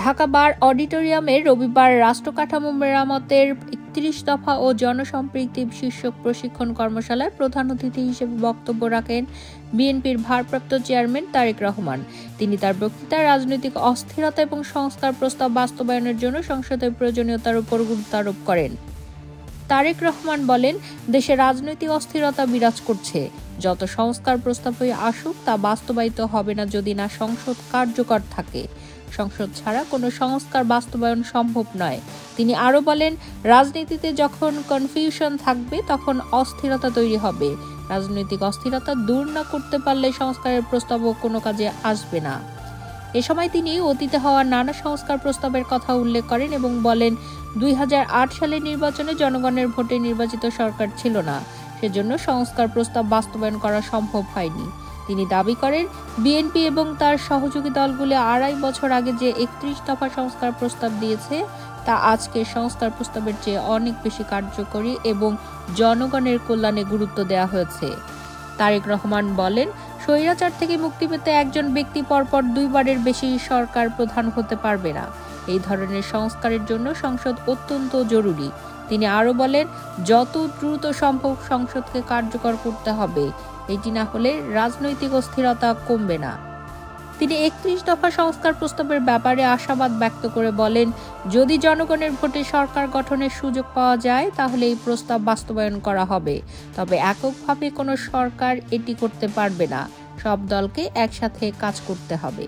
ঢাকা বার অডিটোরিয়ামে রবিবার রাষ্ট্রকাঠামো মেরামতের ৩১ দফা ও জনসম্পৃক্তি শীর্ষক প্রশিক্ষণ কর্মশালায় প্রধান অতিথি হিসেবে বক্তব্য রাখেন বিএনপির ভারপ্রাপ্ত চেয়ারম্যান তারেক রহমান। তিনি তার বক্তৃতায় রাজনৈতিক অস্থিরতা এবং সংস্কার প্রস্তাব বাস্তবায়নের জন্য সংসদের প্রয়োজনীয়তার উপর গুরুত্ব আরোপ করেন। তারেক রহমান বলেন, দেশে রাজনৈতিক অস্থিরতা বিরাজ করছে। যত সংস্কার প্রস্তাবই আসুক তা বাস্তবায়িত হবে না যদি না সংসদ কার্যকর থাকে। সংসদ ছাড়া কোনো সংস্কার বাস্তবায়ন সম্ভব নয়। তিনি আরও বলেন, রাজনীতিতে যখন কনফিউশন থাকবে তখন অস্থিরতা তৈরি হবে। রাজনৈতিক অস্থিরতা দূর না করতে পারলে সংস্কারের প্রস্তাবও কোনো কাজে আসবে না। এ সময় তিনি অতীতে হওয়া নানা সংস্কার প্রস্তাবের কথা উল্লেখ করেন এবং বলেন, ২০০৮ সালের নির্বাচনে জনগণের ভোটে নির্বাচিত সরকার ছিল না, সেজন্য সংস্কার প্রস্তাব বাস্তবায়ন করা সম্ভব হয়নি। তিনি দাবি করেন, বিএনপি এবং তার সহযোগী দলগুলি ২.৫ বছর আগে যে ৩১ দফা সংস্কার প্রস্তাব দিয়েছে তা আজকের সংস্কার প্রস্তাবের চেয়ে অনেক বেশি কার্যকরী এবং জনগণের কল্যাণে গুরুত্ব দেওয়া হয়েছে। তারেক রহমান বলেন, স্বৈরাচার থেকে মুক্তি পেতে একজন ব্যক্তি পরপর ২ বারের বেশি সরকার প্রধান হতে পারবে না। এই ধরনের সংস্কারের জন্য সংসদ অত্যন্ত জরুরি। তিনি আরও বলেন, যত দ্রুত সম্ভব সংসদকে কার্যকর করতে হবে। এটি না হলে রাজনৈতিক অস্থিরতা কমবে না। তিনি ৩১ দফা সংস্কার প্রস্তাবের ব্যাপারে আশাবাদ ব্যক্ত করে বলেন, যদি জনগণের ভোটে সরকার গঠনের সুযোগ পাওয়া যায় তাহলে এই প্রস্তাব বাস্তবায়ন করা হবে। তবে এককভাবে কোনো সরকার এটি করতে পারবে না। সব দলকে একসাথে কাজ করতে হবে।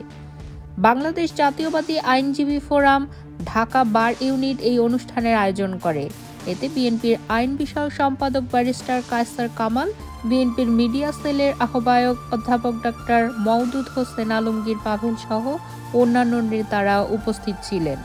বাংলাদেশ জাতীয়বাদী আইনজীবী ফোরাম, ঢাকা বার ইউনিট এই অনুষ্ঠানের আয়োজন করে। এতে বিএনপির আইন বিষয়ক সম্পাদক ব্যারিস্টার কায়সার কামাল, বিএনপির মিডিয়া সেলের আহ্বায়ক অধ্যাপক ডক্টর মওদুদ হোসেন আলমগীর পাভেল সহ অন্যান্য নেতারা উপস্থিত ছিলেন।